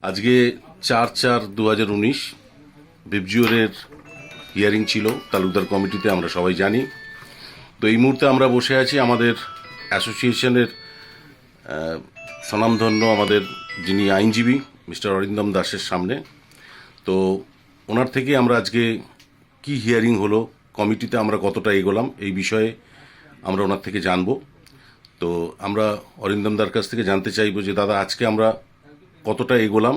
আজকে 4/4/2019 বিপজিওরের হিয়ারিং ছিল তালুকদার কমিটিতে, আমরা সবাই জানি। তো এই মুহূর্তে আমরা বসে আছি আমাদের অ্যাসোসিয়েশনের স্বনামধন্য আমাদের যিনি আইনজীবী মিস্টার অরিন্দম দাসের সামনে। তো ওনার থেকে আমরা আজকে কি হিয়ারিং হলো, কমিটিতে আমরা কতটা এগোলাম, এই বিষয়ে আমরা ওনার থেকে জানবো। তো আমরা অরিন্দম দার কাছ থেকে জানতে চাইবো যে দাদা, আজকে আমরা কতটা এগোলাম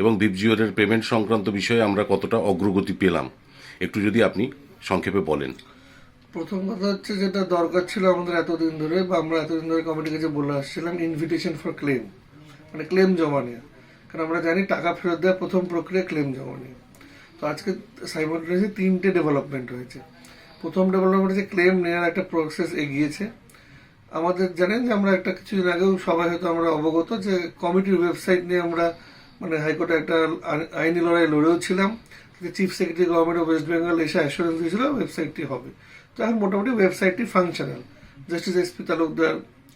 এবং বিপজিওরের পেমেন্ট সংক্রান্ত বিষয়ে আমরা কতটা অগ্রগতি পেলাম, একটু যদি আপনি সংক্ষেপে বলেন। প্রথম কথা হচ্ছে, যেটা দরকার ছিল আমাদের এতদিন ধরে, বা আমরা এতদিন ধরে কমিটির কাছে বলে আসছিলাম, ইনভিটেশন ফর ক্লেম, মানে ক্লেম জমা নেওয়া। কারণ আমরা জানি টাকা ফেরত দেওয়ার প্রথম প্রক্রিয়া ক্লেম জমা নেওয়া। তো আজকে সাইমultaneously 3টে ডেভেলপমেন্ট হয়েছে। প্রথম ডেভেলপমেন্ট হচ্ছে ক্লেম নেওয়ার একটা প্রসেস এগিয়েছে। আমাদের জানেন যে আমরা একটা কিছুদিন আগেও সবাই হয়তো আমরা অবগত যে কমিটির ওয়েবসাইট নিয়ে আমরা মানে হাইকোর্টে একটা আইনি লড়াই লড়েও ছিলাম। Chief secretary government of West Bengal এসে অ্যাসুরেন্স দিয়েছিল ওয়েবসাইটটি হবে। তো এখন মোটামুটি ওয়েবসাইটটি functional, justice SP Talukdar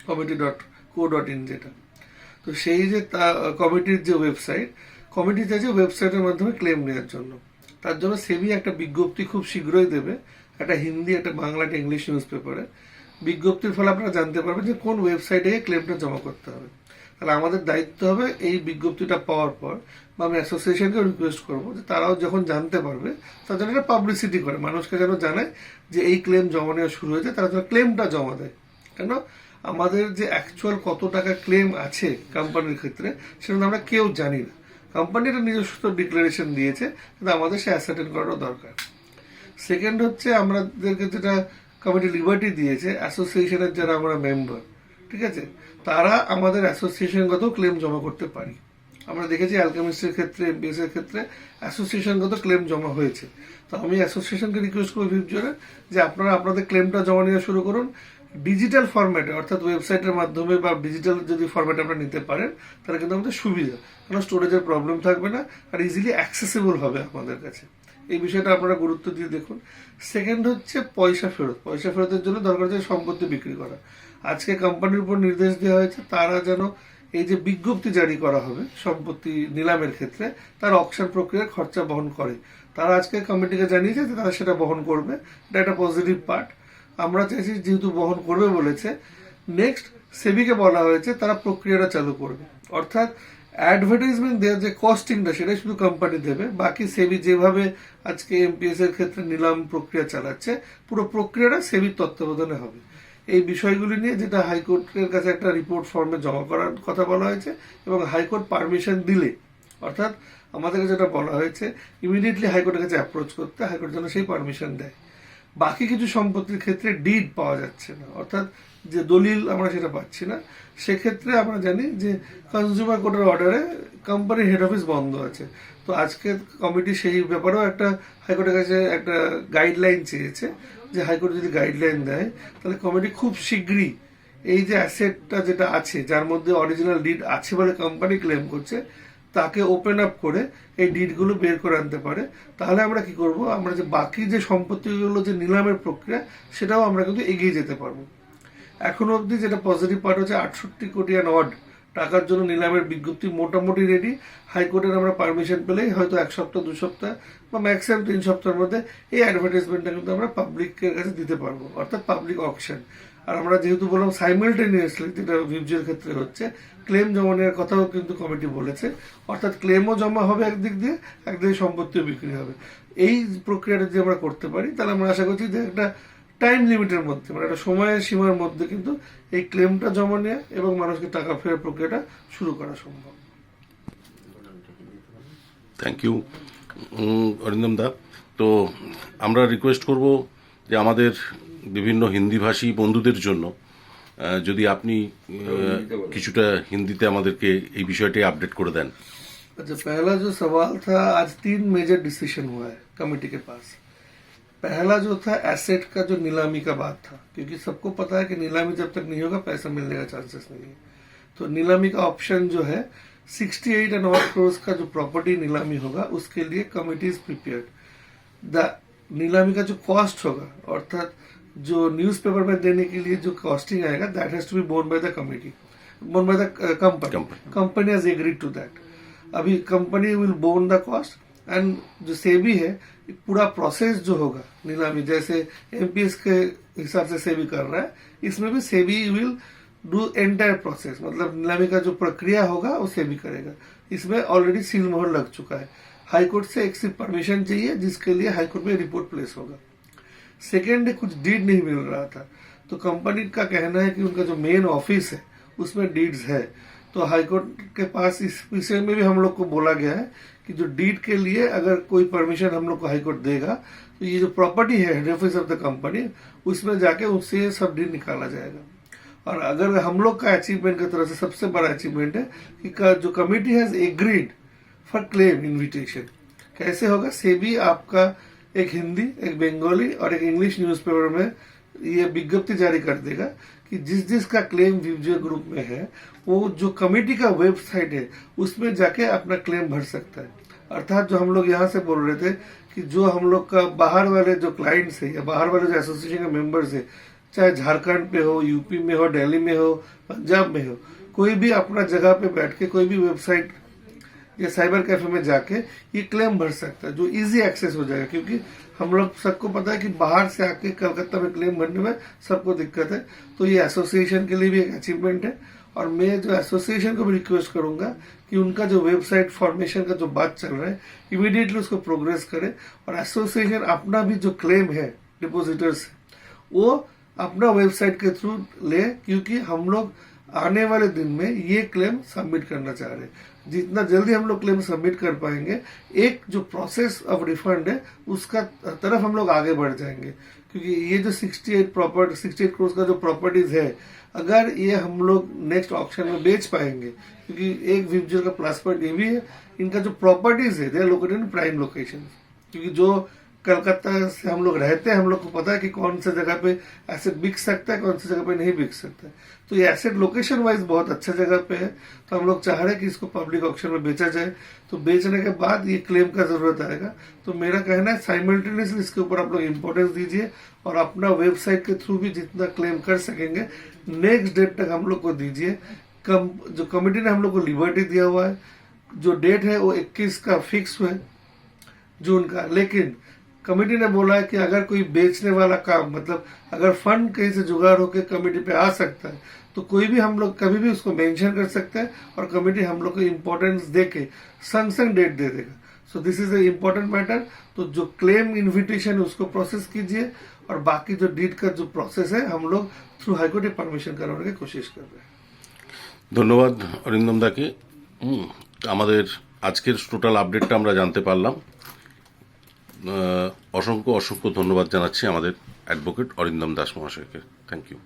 comity.co.in যেটা। তো সেই যে কমিটির যে ওয়েবসাইট, কমিটি চাইছে ওয়েবসাইটের মাধ্যমে ক্লেম নেওয়ার জন্য। তার জন্য সেবি একটা বিজ্ঞপ্তি খুব শীঘ্রই দেবে, একটা হিন্দি, একটা বাংলা, একটা ইংলিশ নিউজ পেপারে। বিজ্ঞপ্তির ফলে আপনারা জানতে পারবেন যে কোন ওয়েবসাইটে ক্লেমটা জমা করতে হবে। তাহলে আমাদের দায়িত্ব হবে এই বিজ্ঞপ্তিটা পাওয়ার পর, বা আমি অ্যাসোসিয়েশনকে রিকোয়েস্ট করবো যে তারাও যখন জানতে পারবে তার জন্য একটা পাবলিসিটি করে, মানুষকে যেন জানায় যে এই ক্লেম জমা নেওয়া শুরু হয়েছে, তারা যেন ক্লেমটা জমা দেয়। কেন আমাদের যে অ্যাকচুয়াল কত টাকা ক্লেম আছে কোম্পানির ক্ষেত্রে, সেটা আমরা কেউ জানি না। কোম্পানিটা নিজস্ব ডিক্লারেশন দিয়েছে, কিন্তু আমাদের সে অ্যাসার্টেন করাটা দরকার। সেকেন্ড হচ্ছে, আমাদেরকে যেটা কমিটি লিবার্টি দিয়েছে, অ্যাসোসিয়েশনের যারা আমরা মেম্বার, ঠিক আছে, তারা আমাদের অ্যাসোসিয়েশনগত ক্লেম জমা করতে পারি। আমরা দেখেছি অ্যালকেমিস্টের ক্ষেত্রে, এমপিএস এর ক্ষেত্রে অ্যাসোসিয়েশনগত ক্লেম জমা হয়েছে। তো আমি অ্যাসোসিয়েশনকে রিকোয়েস্ট করবো ভিপজোরে যে আপনারা আপনাদের ক্লেমটা জমা নেওয়া শুরু করুন ডিজিটাল ফরম্যাটে, অর্থাৎ ওয়েবসাইটের মাধ্যমে, বা ডিজিটাল যদি ফরম্যাটে আপনারা নিতে পারেন তাহলে কিন্তু আমাদের সুবিধা, কারণ স্টোরেজের প্রবলেম থাকবে না আর ইজিলি অ্যাক্সেসিবল হবে আমাদের কাছে। এই বিষয়টা আপনারা গুরুত্ব দিয়ে দেখুন। সেকেন্ড হচ্ছে পয়সা ফেরত। পয়সা ফেরতের জন্য দরকার হচ্ছে সম্পত্তি বিক্রি করা। আজকে কোম্পানির উপর নির্দেশ দেওয়া হয়েছে তারা যেন এই যে বিজ্ঞপ্তি জারি করা হবে সম্পত্তি নিলামের ক্ষেত্রে, তার অকশন প্রক্রিয়ার খরচা বহন করে। তারা আজকে কমিটিকে জানিয়েছে যে তারা সেটা বহন করবে। এটা একটা পজিটিভ পার্ট। আমরা চাইছি যেহেতু বহন করবে বলেছে, নেক্সট সেবিকে বলা হয়েছে তারা প্রক্রিয়াটা চালু করবে। অর্থাৎ অ্যাডভার্টাইজমেন্ট দেওয়ার যে কস্টিংটা, সেটাই শুধু কোম্পানি দেবে। বাকি সেবি যেভাবে আজকে এমপিএস এর ক্ষেত্রে নিলাম প্রক্রিয়া চালাচ্ছে, পুরো প্রক্রিয়াটা সেবির তত্ত্বাবধানে হবে। এই বিষয়গুলি নিয়ে যেটা হাইকোর্টের কাছে একটা রিপোর্ট ফর্মে জমা করার কথা বলা হয়েছে, এবং হাইকোর্ট পারমিশন দিলে, অর্থাৎ আমাদেরকে যেটা বলা হয়েছে ইমিডিয়েটলি হাইকোর্টের কাছে অ্যাপ্রোচ করতে, হাইকোর্ট যেন সেই পারমিশন দেয়। বাকি কিছু সম্পত্তির ক্ষেত্রে ডিড পাওয়া যাচ্ছে না, অর্থাৎ যে দলিল আমরা সেটা পাচ্ছি না। সেক্ষেত্রে আমরা জানি যে কনজিউমার কোর্টের অর্ডারে কোম্পানির হেড অফিস বন্ধ আছে। তো আজকে কমিটি সেই ব্যাপারেও একটা হাইকোর্টের কাছে একটা গাইডলাইন চেয়েছে, যে হাইকোর্ট যদি গাইডলাইন দেয় তাহলে কমিটি খুব শীঘ্রই এই যে অ্যাসেটটা যেটা আছে, যার মধ্যে অরিজিনাল ডিড আছে বলে কোম্পানি ক্লেম করছে, তাকে ওপেন আপ করে এই ডিডগুলো বের করে আনতে পারে। তাহলে আমরা কি করব, আমরা যে বাকি যে সম্পত্তিগুলো যে নিলামের প্রক্রিয়া, সেটাও আমরা কিন্তু এগিয়ে যেতে পারবো। এখনো অবধি যেটা পজিটিভ পার্ট হচ্ছে 68 কোটি অড টাকার জন্য নিলামের বিজ্ঞপ্তি মোটামুটি রেডি। হাইকোর্টের আমরা পারমিশন পেলেই হয়তো 1 সপ্তাহ 2 সপ্তাহ বা ম্যাক্সিমাম 3 সপ্তাহের মধ্যে এই অ্যাডভার্টাইজমেন্টটা কিন্তু আমরা পাবলিকের কাছে দিতে পারবো, অর্থাৎ পাবলিক অকশন। আর আমরা যেহেতু বললাম সাইমালটেনিয়াসলি, যেটা ভিপজিওর ক্ষেত্রে হচ্ছে, ক্লেম জমা নেওয়ার কথাও কিন্তু কমিটি বলেছে। অর্থাৎ ক্লেমও জমা হবে একদিক দিয়ে, একদিকে সম্পত্তিও বিক্রি হবে। এই প্রক্রিয়াটা যদি আমরা করতে পারি, তাহলে আমরা আশা করছি যে একটা টাইম লিমিটের মধ্যে, মানে একটা সময়ের সীমার মধ্যে কিন্তু এই ক্লেমটা জমা নেওয়া এবং মানুষকে টাকা ফেরার প্রক্রিয়াটা শুরু করা সম্ভব। থ্যাংক ইউ অরিন্দম দা। তো আমরা রিকোয়েস্ট করব যে আমাদের বিভিন্ন হিন্দিভাষী বন্ধুদের জন্য যদি আপনি কিছুটা হিন্দিতে আমাদেরকে এই বিষয়টি আপডেট করে দেন। अच्छा, पहला जो सवाल था, आज 3 मेजर डिसीजन हुआ है कमेटी के पास। पहला जो था एसेट का, जो नीलामी का बात था, क्योंकि सबको पता है कि नीलामी जब तक नहीं होगा पैसा मिलने का चांसेस नहीं है। तो नीलामी का ऑप्शन जो है 68 एंड ऑल करोड़ का जो प्रॉपर्टी नीलामी होगा, उसके लिए कमिटी इज प्रिपेयर्ड। द नीलामी का जो कॉस्ट होगा, अर्थात जो न्यूज़पेपर में देने के लिए जो कॉस्टिंग आएगा, that has to be borne by the committee, borne by the company. Company has agreed to that. अभी company will borne the cost, and जो सेबी है पूरा प्रोसेस जो होगा नीलामी, जैसे एमपीएस के हिसाब से सेबी कर रहा है, इसमें भी SEBI will do entire process, मतलब नीलामी का जो प्रक्रिया होगा वो सेबी करेगा। इसमें ऑलरेडी सील मोहर लग चुका है। हाईकोर्ट से एक सिर्फ परमिशन चाहिए, जिसके लिए हाईकोर्ट में रिपोर्ट प्लेस होगा। सेकेंड, कुछ डीड नहीं मिल रहा था, तो कंपनी का कहना है कि उनका जो मेन ऑफिस है उसमें डीड्स है, तो हाईकोर्ट के पास इस विषय में भी हम लोग को बोला गया है कि जो डीड के लिए अगर कोई परमिशन हम लोग को हाईकोर्ट देगा, तो ये जो प्रॉपर्टी है head office of the company, उसमें जाके उससे सब डीड निकाला जाएगा। और अगर हम लोग का अचीवमेंट की तरफ से सबसे बड़ा अचीवमेंट है कि जो committee has agreed for claim invitation. कैसे होगा, सेबी आपका एक हिंदी, एक बंगाली और एक इंग्लिश न्यूज़पेपर में ये विज्ञप्ति जारी कर देगा कि जिस जिसका क्लेम विजय ग्रुप में है, वो जो कमेटी का वेबसाइट है उसमें जाके अपना क्लेम भर सकता है। अर्थात जो हम लोग यहाँ से बोल रहे थे कि जो हम लोग का बाहर वाले जो क्लाइंट्स है या बाहर वाले जो एसोसिएशन के मेंबर्स है, चाहे झारखंड पे हो, यूपी में हो, दिल्ली में हो, पंजाब में हो, कोई भी अपना जगह पे बैठ के कोई भी वेबसाइट या साइबर कैफे में जाके ये क्लेम भर सकता है, जो इजी एक्सेस हो जाएगा। क्योंकि हम लोग सबको पता है कि बाहर से आके कलकत्ता में क्लेम भरने में सबको दिक्कत है, तो ये एसोसिएशन के लिए भी एक अचीवमेंट है। और मैं जो एसोसिएशन को भी रिक्वेस्ट करूंगा कि उनका जो वेबसाइट फॉर्मेशन का जो बात चल रहा है, इमीडिएटली उसको प्रोग्रेस करे, और एसोसिएशन अपना भी जो क्लेम है डिपोजिटर्स वो अपना वेबसाइट के थ्रू ले, क्योंकि हम लोग आने वाले दिन में ये क्लेम सबमिट करना चाह रहे हैं। जितना जल्दी हम लोग क्लेम सबमिट कर पाएंगे, एक जो प्रोसेस ऑफ रिफंड है उसका तरफ हम लोग आगे बढ़ जाएंगे। क्योंकि ये जो 68 करोड़ का जो प्रॉपर्टीज है, अगर ये हम लोग नेक्स्ट ऑक्शन में बेच पाएंगे, क्योंकि एक विजुअल का प्लस पॉइंट ये भी है, इनका जो प्रॉपर्टीज है they are located in prime location. क्योंकि जो कलकत्ता से हम लोग रहते हैं, हम लोग को पता है कि कौन सा जगह पे एसेट बिक सकता है, कौन सी जगह पे नहीं बिक सकता है। तो ये एसेट लोकेशन वाइज बहुत अच्छा जगह पे है, तो हम लोग चाह रहे हैं कि इसको पब्लिक ऑक्शन में बेचा जाए। तो बेचने के बाद ये क्लेम का जरूरत आएगा। तो मेरा कहना है साइमल्टेनियसली इसके ऊपर आप लोग इम्पोर्टेंस दीजिए, और अपना वेबसाइट के थ्रू भी जितना क्लेम कर सकेंगे नेक्स्ट डेट तक हम लोग को दीजिए। जो कमिटी ने हम लोग को लिबर्टी दिया हुआ है, जो डेट है वो 21 का फिक्स है जून का, लेकिन कमेटी ने बोला है कि अगर कोई बेचने वाला काम, मतलब अगर फंड कहीं से जुगाड़ होकर कमेटी पे आ सकता है, तो कोई भी हम लोग कभी भी उसको मेंशन कर सकता है, और कमेटी हम लोग को इम्पोर्टेंस दे के संग डेट दे देगा। So this is a important matter. तो जो क्लेम इन्विटेशन है उसको प्रोसेस कीजिए, और बाकी जो डीड का जो प्रोसेस है हम लोग थ्रू हाईकोर्ट परमिशन करवाने की कोशिश कर रहे हैं। ধন্যবাদ অরিন্দম দাকে। আমাদের আজকের টোটাল আপডেটটা আমরা জানতে পারলাম। অসংখ্য অসংখ্য ধন্যবাদ জানাচ্ছি আমাদের অ্যাডভোকেট অরিন্দম দাস মহাশয়কে। Thank you.